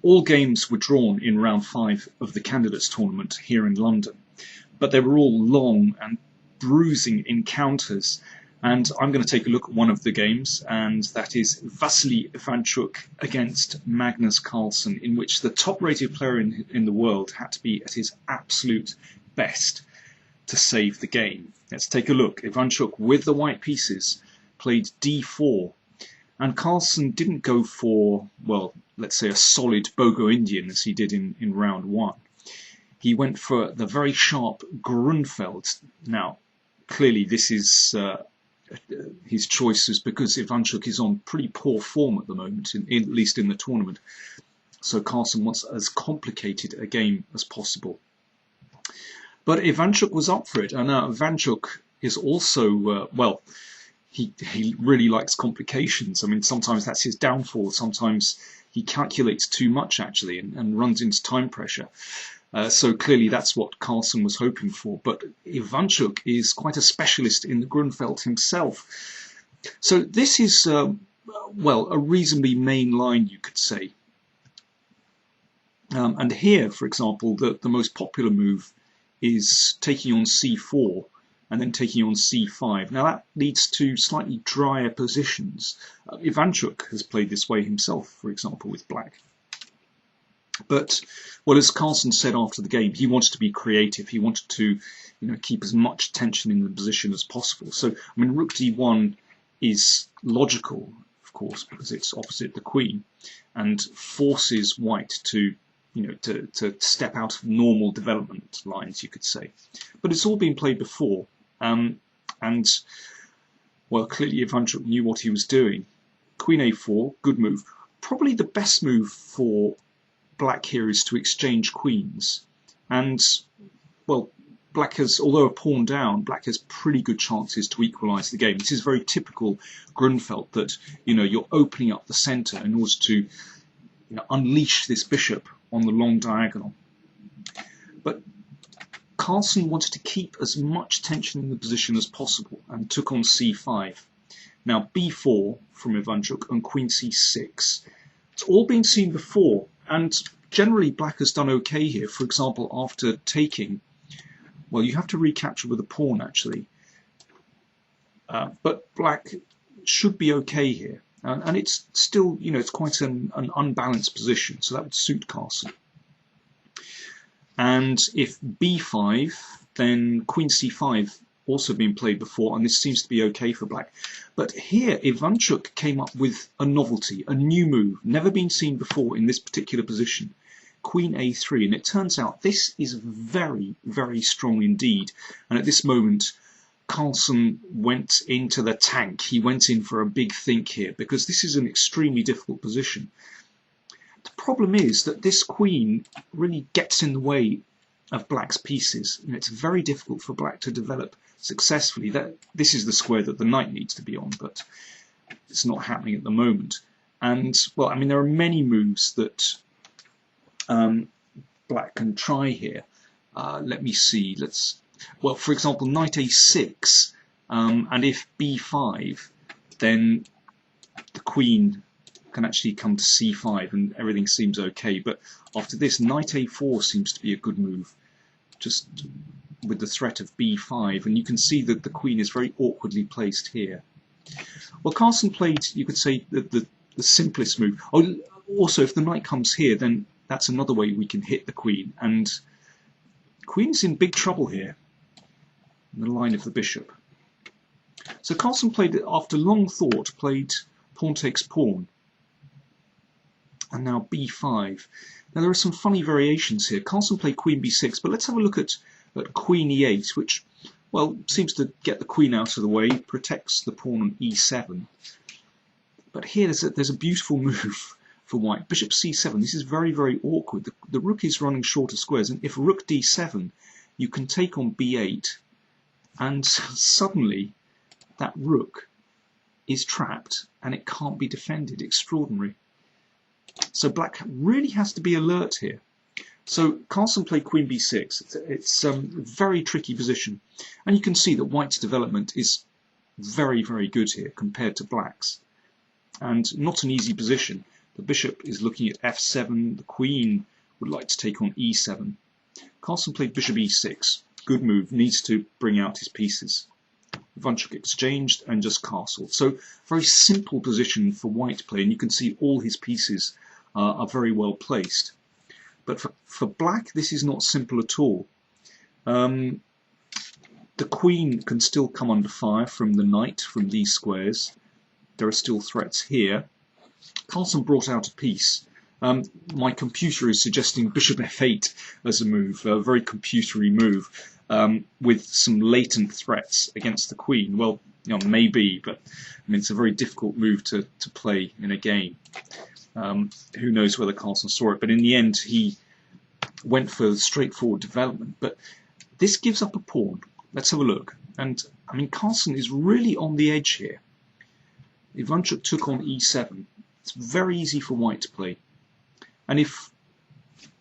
All games were drawn in round 5 of the candidates tournament here in London, but they were all long and bruising encounters. And I'm going to take a look at one of the games, and that is Vasily Ivanchuk against Magnus Carlsen, in which the top-rated player in the world had to be at his absolute best to save the game. Let's take a look. Ivanchuk, with the white pieces, played d4, and Carlsen didn't go for, well, let's say a solid Bogo Indian as he did in round 1. He went for the very sharp Grunfeld. Now, clearly this is his choice is because Ivanchuk is on pretty poor form at the moment, at least in the tournament. So Carlsen wants as complicated a game as possible. But Ivanchuk was up for it, and Ivanchuk is also, well, he really likes complications. I mean, sometimes that's his downfall. Sometimes he calculates too much, actually, and runs into time pressure. So clearly that's what Carlsen was hoping for. But Ivanchuk is quite a specialist in the Grunfeld himself. So this is, well, a reasonably main line, you could say. And here, for example, the most popular move is taking on c4 and then taking on c5. Now that leads to slightly drier positions. Ivanchuk has played this way himself, for example, with black. But, well, as Carlsen said after the game, he wanted to be creative. He wanted to, keep as much tension in the position as possible. So, I mean, rook d1 is logical, of course, because it's opposite the queen, and forces white to, to step out of normal development lines, you could say. But it's all been played before, and, well, clearly Ivanchuk knew what he was doing. Queen a4, good move. Probably the best move for black here is to exchange queens, and well, black has, although a pawn down, black has pretty good chances to equalize the game. This is very typical Grunfeld, that you're opening up the center in order to unleash this bishop on the long diagonal. But Carlsen wanted to keep as much tension in the position as possible and took on c5. Now b4 from Ivanchuk and queen c6. It's all been seen before, and generally black has done okay here. For example, after taking, well, you have to recapture with a pawn, actually. But black should be okay here. And it's still, it's quite an unbalanced position, so that would suit Carlsen. And if b5, then queen c5 also been played before, and this seems to be okay for black. But here Ivanchuk came up with a novelty, a new move, never been seen before in this particular position. Queen a3, and it turns out this is very, very strong indeed. And at this moment, Carlsen went into the tank. He went in for a big think here, because this is an extremely difficult position. The problem is that this queen really gets in the way of black's pieces, and it's very difficult for black to develop successfully. This is the square that the knight needs to be on, but it's not happening at the moment. And, well, I mean, there are many moves that black can try here. Let me see. Well, for example, knight a6, and if b5, then the queen can actually come to c5 and everything seems okay. But after this, knight a4 seems to be a good move, just with the threat of b5, and you can see that the queen is very awkwardly placed here. Well, Carlsen played, you could say, the simplest move. Oh, also, if the knight comes here, then that's another way we can hit the queen, and the queen's in big trouble here in the line of the bishop. So Carlsen played, after long thought, played pawn takes pawn, and now b5. Now there are some funny variations here. Carlsen played queen b6, but let's have a look at queen e8, which, well, seems to get the queen out of the way, protects the pawn on e7. But here there's a beautiful move for white. Bishop c7, this is very, very awkward. The rook is running short of squares, and if rook d7, you can take on b8, and suddenly that rook is trapped and it can't be defended. Extraordinary. So black really has to be alert here. So Carlsen played queen b6. It's a very tricky position, and you can see that white's development is very, very good here compared to black's, and not an easy position. The bishop is looking at f7. The queen would like to take on e7. Carlsen played bishop e6. Good move. Needs to bring out his pieces. Ivanchuk exchanged and just castled. So very simple position for white to play, and you can see all his pieces are very well placed. But for black, this is not simple at all. The queen can still come under fire from the knight, from these squares. There are still threats here. Carlsen brought out a piece. My computer is suggesting bishop f8 as a move, a very computery move, with some latent threats against the queen. Well, you know, maybe, but I mean, it's a very difficult move to play in a game. Who knows whether Carlsen saw it, but in the end he went for straightforward development. But this gives up a pawn. Let's have a look. And I mean, Carlsen is really on the edge here. Ivanchuk took on e7. It's very easy for white to play. And if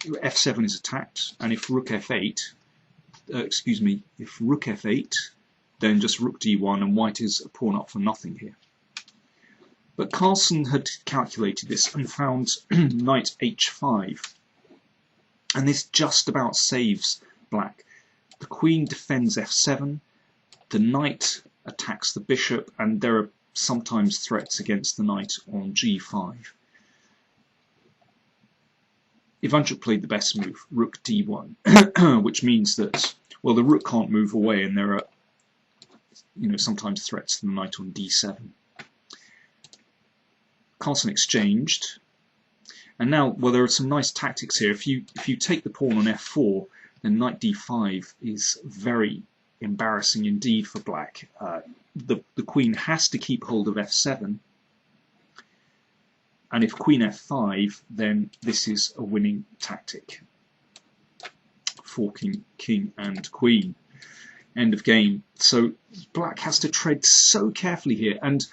f7 is attacked, and if rook f8, if rook f8, then just rook d1, and white is a pawn up for nothing here. But Carlsen had calculated this and found knight h5. And this just about saves black. The queen defends f7, the knight attacks the bishop, and there are sometimes threats against the knight on g5. Ivanchuk played the best move, rook d1, which means that, well, the rook can't move away, and there are, you know, sometimes threats to the knight on d7. Carlsen exchanged, and now, well, there are some nice tactics here. If you take the pawn on f4, then knight d5 is very embarrassing indeed for black. The queen has to keep hold of f7, and if queen f5, then this is a winning tactic. Forking king and queen. End of game. So black has to tread so carefully here, and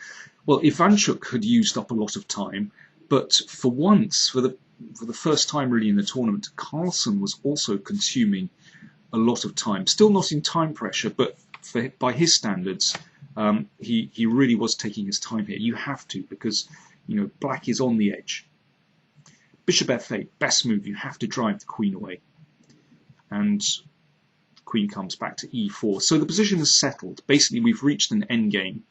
well, Ivanchuk had used up a lot of time, but for once, for the first time really in the tournament, Carlsen was also consuming a lot of time. Still not in time pressure, but by his standards, he really was taking his time here. You have to, because you know black is on the edge. Bishop f8, best move. You have to drive the queen away, and the queen comes back to e4. So the position is settled. Basically, we've reached an endgame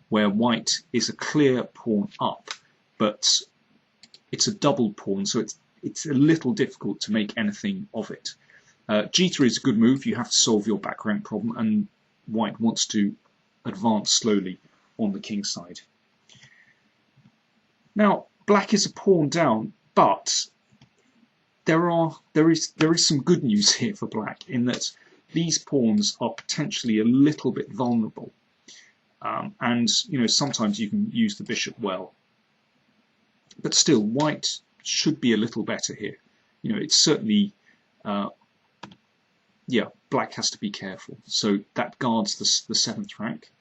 where white is a clear pawn up, but it's a double pawn, so it's a little difficult to make anything of it. G3 is a good move. You have to solve your back rank problem, and white wants to advance slowly on the king side. Now, black is a pawn down, but there is some good news here for black, in that these pawns are potentially a little bit vulnerable. And you know, sometimes you can use the bishop well, but still white should be a little better here. You know, it's certainly yeah, black has to be careful. So that guards the 7th rank,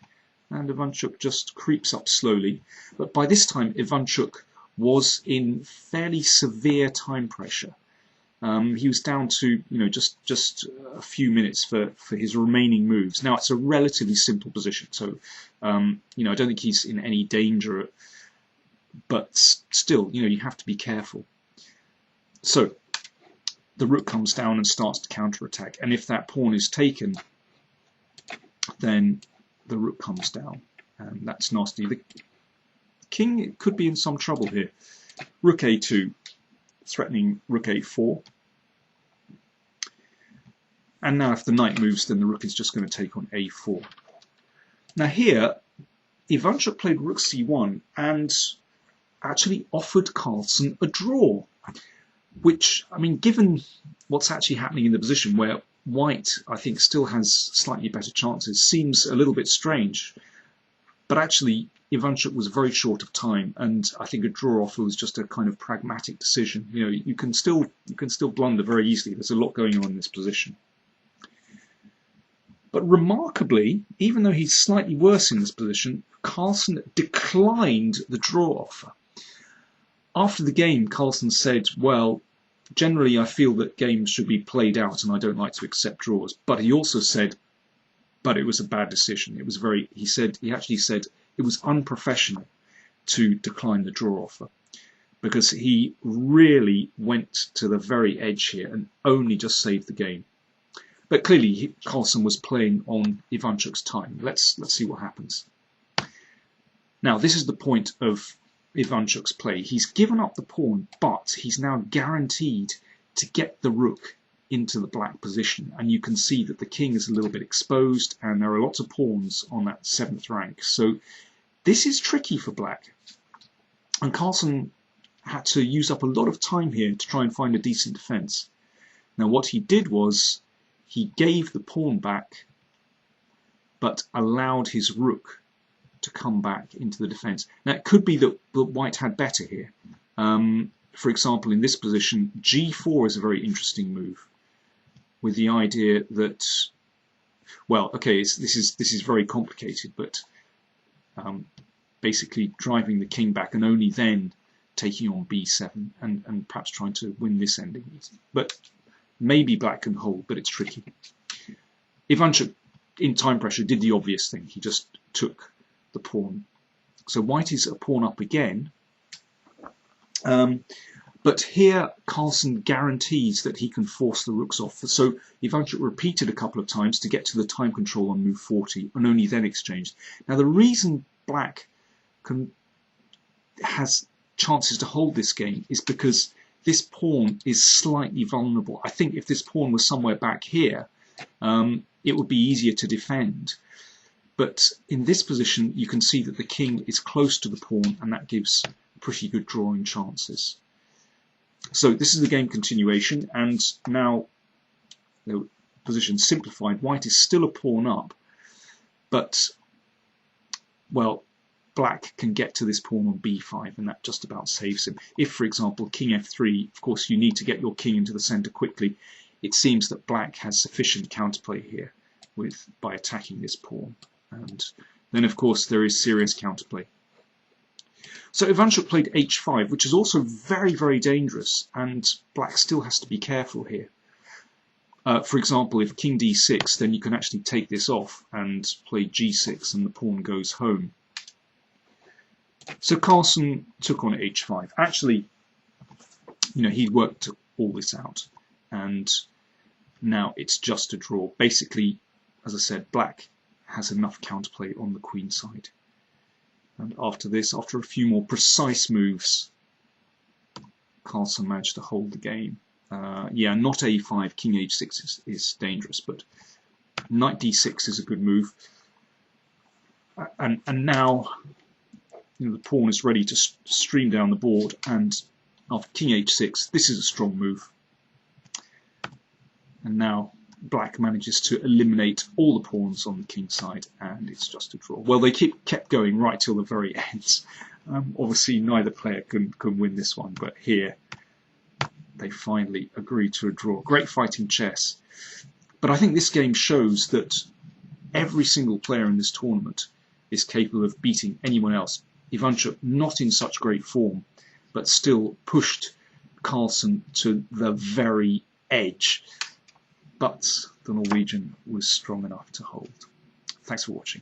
and Ivanchuk just creeps up slowly. But by this time Ivanchuk was in fairly severe time pressure. He was down to, you know, just a few minutes for his remaining moves. Now it's a relatively simple position, so you know, I don't think he's in any danger, but still, you know, you have to be careful. So the rook comes down and starts to counterattack, and if that pawn is taken, then the rook comes down, and that's nasty. The king could be in some trouble here. Rook a2. Threatening rook a4, and now if the knight moves, then the rook is just going to take on a4. Now here Ivanchuk played rook c1 and actually offered Carlsen a draw, which, I mean, given what's actually happening in the position where white, I think, still has slightly better chances, seems a little bit strange. But actually Ivanchuk was very short of time, and I think a draw offer was just a kind of pragmatic decision. You know, you can still blunder very easily. There's a lot going on in this position. But remarkably, even though he's slightly worse in this position, Carlsen declined the draw offer. After the game, Carlsen said, well, generally I feel that games should be played out and I don't like to accept draws. But he also said, but it was a bad decision. It was he actually said it was unprofessional to decline the draw offer. because he really went to the very edge here and only just saved the game. But clearly Carlsen was playing on Ivanchuk's time. Let's see what happens. Now this is the point of Ivanchuk's play. He's given up the pawn, but he's now guaranteed to get the rook into the black position, and you can see that the king is a little bit exposed and there are lots of pawns on that 7th rank. So this is tricky for black, and Carlsen had to use up a lot of time here to try and find a decent defense. Now what he did was he gave the pawn back but allowed his rook to come back into the defense. Now it could be that white had better here. For example, in this position, g4 is a very interesting move, with the idea that, well, okay, this is very complicated, but basically driving the king back and only then taking on b7 and perhaps trying to win this ending. But maybe black can hold, but it's tricky. Ivanchuk, in time pressure, did the obvious thing. He just took the pawn. So white is a pawn up again. But here Carlsen guarantees that he can force the rooks off. So Ivanchuk repeated a couple of times to get to the time control on move 40 and only then exchanged. Now the reason black has chances to hold this game is because this pawn is slightly vulnerable. I think if this pawn was somewhere back here, it would be easier to defend. But in this position, you can see that the king is close to the pawn, and that gives pretty good drawing chances. So this is the game continuation, and now the position simplified. White is still a pawn up, but, well, black can get to this pawn on b5, and that just about saves him. If, for example, king f3, of course you need to get your king into the center quickly. It seems that black has sufficient counterplay here by attacking this pawn. And then, of course, there is serious counterplay. So Ivanchuk played h5, which is also very, very dangerous, and black still has to be careful here. For example, if king d6, then you can actually take this off and play g6, and the pawn goes home. So Carlsen took on h5. Actually, you know, he worked all this out, and now it's just a draw. Basically, as I said, black has enough counterplay on the queen side. And after this, after a few more precise moves, Carlsen managed to hold the game. Yeah, not a5, king h6 is dangerous, but knight d6 is a good move. And now, you know, the pawn is ready to stream down the board, and after king h6, this is a strong move. And now black manages to eliminate all the pawns on the king side, and it's just a draw. Well, they kept going right till the very end. Obviously, neither player can win this one, but here they finally agreed to a draw. Great fighting chess. But I think this game shows that every single player in this tournament is capable of beating anyone else. Ivanchuk, not in such great form, but still pushed Carlsen to the very edge. But the Norwegian was strong enough to hold. Thanks for watching.